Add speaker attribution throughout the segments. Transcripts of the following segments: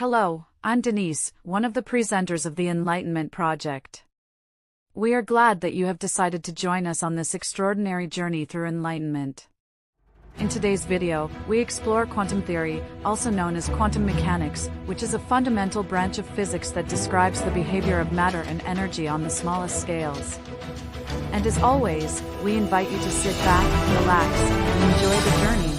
Speaker 1: Hello, I'm Denise, one of the presenters of the Enlightenment project. We are glad that you have decided to join us on this extraordinary journey through enlightenment. In today's video, we explore quantum theory, also known as quantum mechanics, which is a fundamental branch of physics that describes the behavior of matter and energy on the smallest scales. And as always, we invite you to sit back, relax, and enjoy the journey.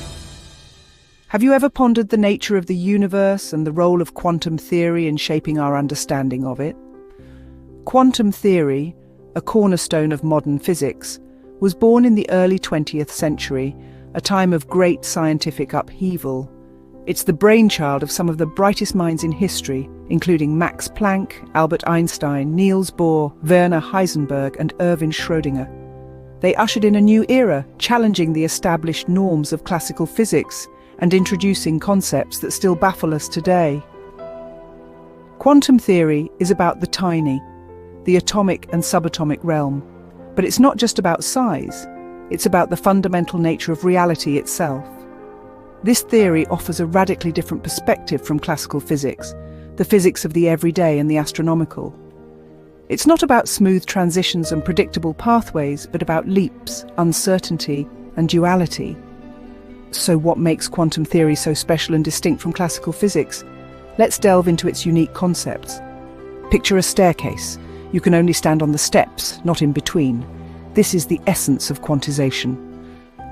Speaker 2: Have you ever pondered the nature of the universe and the role of quantum theory in shaping our understanding of it? Quantum theory, a cornerstone of modern physics, was born in the early 20th century, a time of great scientific upheaval. It's the brainchild of some of the brightest minds in history, including Max Planck, Albert Einstein, Niels Bohr, Werner Heisenberg, and Erwin Schrödinger. They ushered in a new era, challenging the established norms of classical physics and introducing concepts that still baffle us today. Quantum theory is about the tiny, the atomic and subatomic realm. But it's not just about size, it's about the fundamental nature of reality itself. This theory offers a radically different perspective from classical physics, the physics of the everyday and the astronomical. It's not about smooth transitions and predictable pathways, but about leaps, uncertainty, and duality. So what makes quantum theory so special and distinct from classical physics? Let's delve into its unique concepts. Picture a staircase. You can only stand on the steps, not in between. This is the essence of quantization.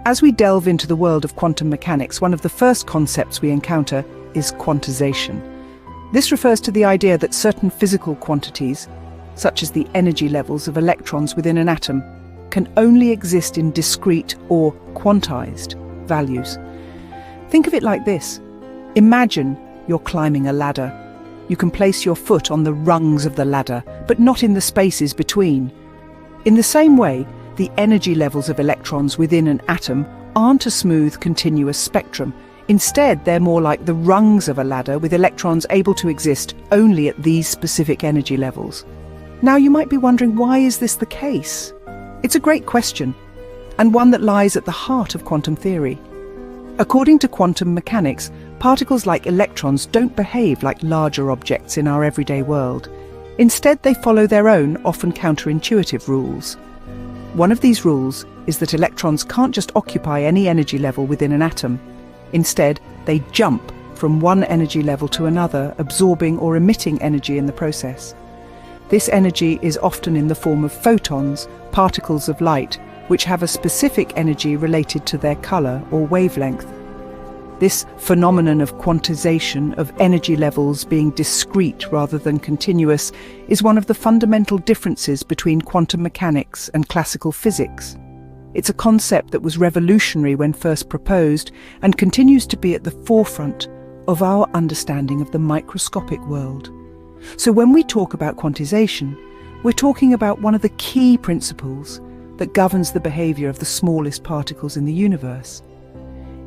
Speaker 2: As we delve into the world of quantum mechanics, one of the first concepts we encounter is quantization. This refers to the idea that certain physical quantities, such as the energy levels of electrons within an atom, can only exist in discrete or quantized values. Think of it like this. Imagine you're climbing a ladder. You can place your foot on the rungs of the ladder, but not in the spaces between. In the same way, the energy levels of electrons within an atom aren't a smooth, continuous spectrum. Instead, they're more like the rungs of a ladder, with electrons able to exist only at these specific energy levels. Now, you might be wondering, why is this the case? It's a great question, and one that lies at the heart of quantum theory. According to quantum mechanics, particles like electrons don't behave like larger objects in our everyday world. Instead, they follow their own, often counterintuitive rules. One of these rules is that electrons can't just occupy any energy level within an atom. Instead, they jump from one energy level to another, absorbing or emitting energy in the process. This energy is often in the form of photons, particles of light, which have a specific energy related to their color or wavelength. This phenomenon of quantization, of energy levels being discrete rather than continuous, is one of the fundamental differences between quantum mechanics and classical physics. It's a concept that was revolutionary when first proposed and continues to be at the forefront of our understanding of the microscopic world. So when we talk about quantization, we're talking about one of the key principles that governs the behavior of the smallest particles in the universe.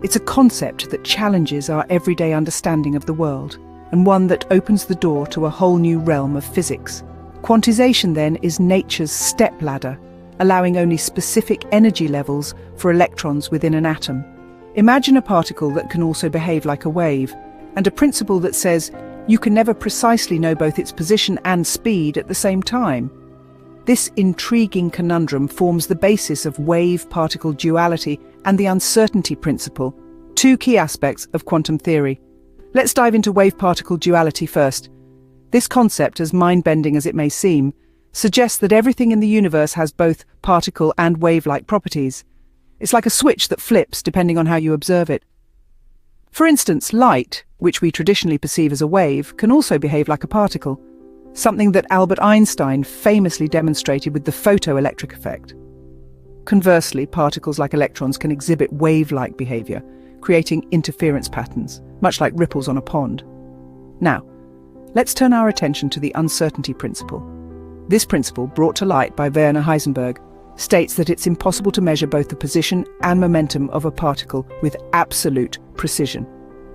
Speaker 2: It's a concept that challenges our everyday understanding of the world, and one that opens the door to a whole new realm of physics. Quantization, then, is nature's stepladder, allowing only specific energy levels for electrons within an atom. Imagine a particle that can also behave like a wave, and a principle that says you can never precisely know both its position and speed at the same time. This intriguing conundrum forms the basis of wave-particle duality and the uncertainty principle, two key aspects of quantum theory. Let's dive into wave-particle duality first. This concept, as mind-bending as it may seem, suggests that everything in the universe has both particle and wave-like properties. It's like a switch that flips depending on how you observe it. For instance, light, which we traditionally perceive as a wave, can also behave like a particle, something that Albert Einstein famously demonstrated with the photoelectric effect. Conversely, particles like electrons can exhibit wave-like behavior, creating interference patterns, much like ripples on a pond. Now, let's turn our attention to the uncertainty principle. This principle, brought to light by Werner Heisenberg, states that it's impossible to measure both the position and momentum of a particle with absolute precision.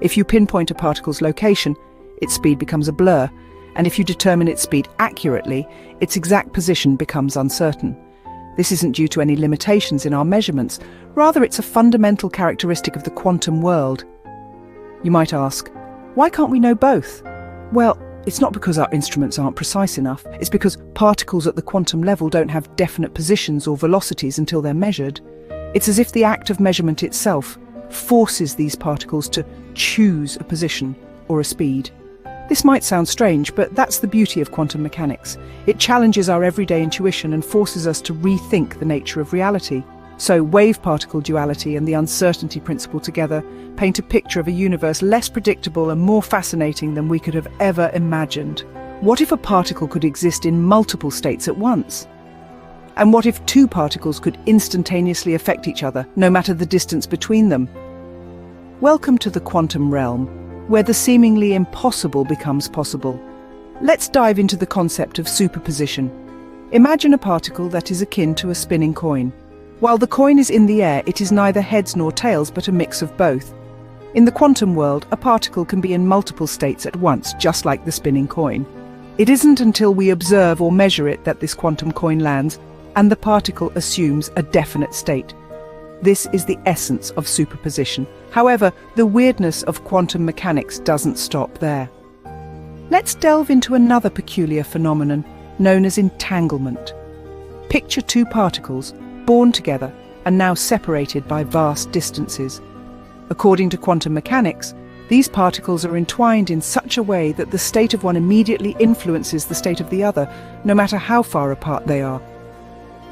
Speaker 2: If you pinpoint a particle's location, its speed becomes a blur, and if you determine its speed accurately, its exact position becomes uncertain. This isn't due to any limitations in our measurements, rather it's a fundamental characteristic of the quantum world. You might ask, why can't we know both? Well, it's not because our instruments aren't precise enough. It's because particles at the quantum level don't have definite positions or velocities until they're measured. It's as if the act of measurement itself forces these particles to choose a position or a speed. This might sound strange, but that's the beauty of quantum mechanics. It challenges our everyday intuition and forces us to rethink the nature of reality. So wave-particle duality and the uncertainty principle together paint a picture of a universe less predictable and more fascinating than we could have ever imagined. What if a particle could exist in multiple states at once? And what if two particles could instantaneously affect each other, no matter the distance between them? Welcome to the quantum realm, where the seemingly impossible becomes possible. Let's dive into the concept of superposition. Imagine a particle that is akin to a spinning coin. While the coin is in the air, it is neither heads nor tails, but a mix of both. In the quantum world, a particle can be in multiple states at once, just like the spinning coin. It isn't until we observe or measure it that this quantum coin lands, and the particle assumes a definite state. This is the essence of superposition. However, the weirdness of quantum mechanics doesn't stop there. Let's delve into another peculiar phenomenon known as entanglement. Picture two particles born together and now separated by vast distances. According to quantum mechanics, these particles are entwined in such a way that the state of one immediately influences the state of the other, no matter how far apart they are.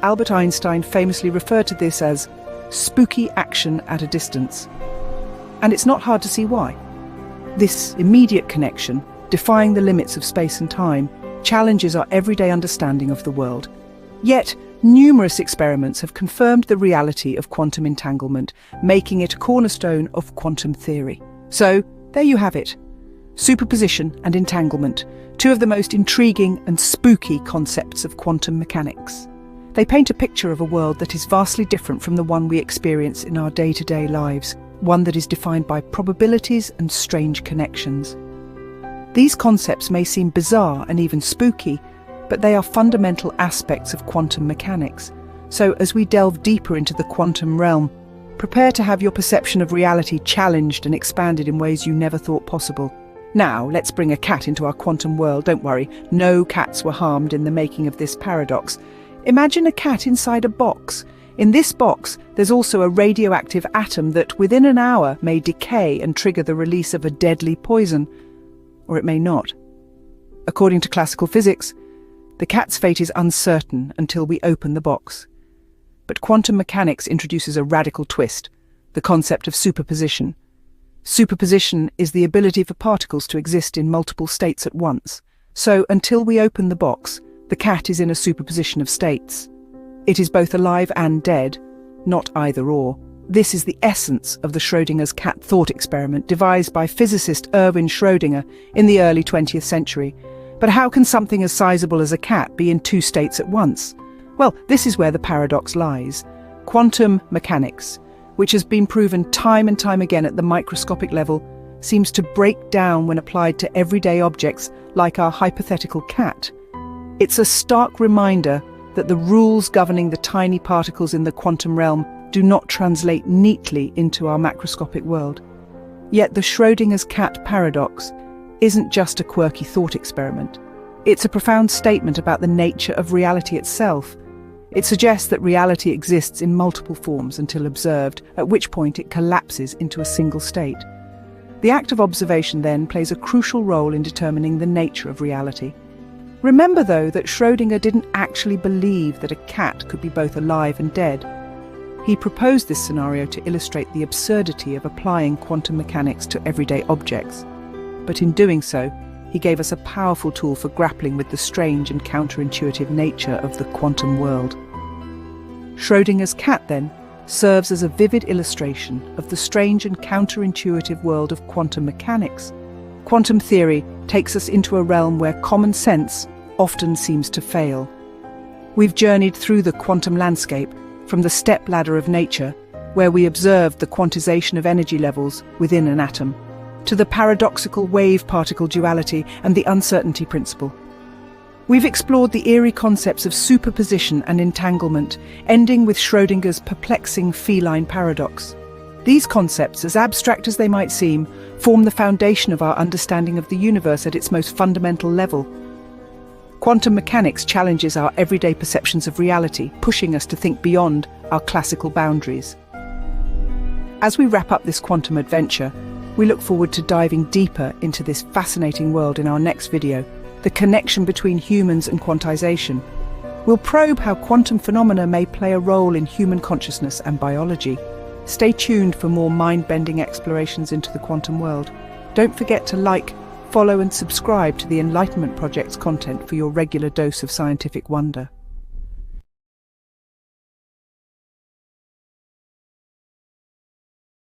Speaker 2: Albert Einstein famously referred to this as spooky action at a distance. And it's not hard to see why. This immediate connection, defying the limits of space and time, challenges our everyday understanding of the world. Yet, numerous experiments have confirmed the reality of quantum entanglement, making it a cornerstone of quantum theory. So, there you have it. Superposition and entanglement, two of the most intriguing and spooky concepts of quantum mechanics. They paint a picture of a world that is vastly different from the one we experience in our day-to-day lives, one that is defined by probabilities and strange connections. These concepts may seem bizarre and even spooky, but they are fundamental aspects of quantum mechanics. So as we delve deeper into the quantum realm, prepare to have your perception of reality challenged and expanded in ways you never thought possible. Now, let's bring a cat into our quantum world. Don't worry, no cats were harmed in the making of this paradox. Imagine a cat inside a box. In this box, there's also a radioactive atom that within an hour may decay and trigger the release of a deadly poison. Or it may not. According to classical physics, the cat's fate is uncertain until we open the box. But quantum mechanics introduces a radical twist, the concept of superposition. Superposition is the ability for particles to exist in multiple states at once. So, until we open the box, the cat is in a superposition of states. It is both alive and dead, not either or. This is the essence of the Schrödinger's cat thought experiment devised by physicist Erwin Schrödinger in the early 20th century. But how can something as sizable as a cat be in two states at once? Well, this is where the paradox lies. Quantum mechanics, which has been proven time and time again at the microscopic level, seems to break down when applied to everyday objects like our hypothetical cat. It's a stark reminder that the rules governing the tiny particles in the quantum realm do not translate neatly into our macroscopic world. Yet the Schrödinger's cat paradox isn't just a quirky thought experiment. It's a profound statement about the nature of reality itself. It suggests that reality exists in multiple forms until observed, at which point it collapses into a single state. The act of observation then plays a crucial role in determining the nature of reality. Remember, though, that Schrödinger didn't actually believe that a cat could be both alive and dead. He proposed this scenario to illustrate the absurdity of applying quantum mechanics to everyday objects. But in doing so, he gave us a powerful tool for grappling with the strange and counterintuitive nature of the quantum world. Schrödinger's cat, then, serves as a vivid illustration of the strange and counterintuitive world of quantum mechanics. Quantum theory takes us into a realm where common sense often seems to fail. We've journeyed through the quantum landscape, from the step-ladder of nature, where we observed the quantization of energy levels within an atom, to the paradoxical wave-particle duality and the uncertainty principle. We've explored the eerie concepts of superposition and entanglement, ending with Schrödinger's perplexing feline paradox. These concepts, as abstract as they might seem, form the foundation of our understanding of the universe at its most fundamental level. Quantum mechanics challenges our everyday perceptions of reality, pushing us to think beyond our classical boundaries. As we wrap up this quantum adventure, we look forward to diving deeper into this fascinating world in our next video, the connection between humans and quantization. We'll probe how quantum phenomena may play a role in human consciousness and biology. Stay tuned for more mind-bending explorations into the quantum world. Don't forget to like, follow and subscribe to the Enlightenment Project's content for your regular dose of scientific wonder.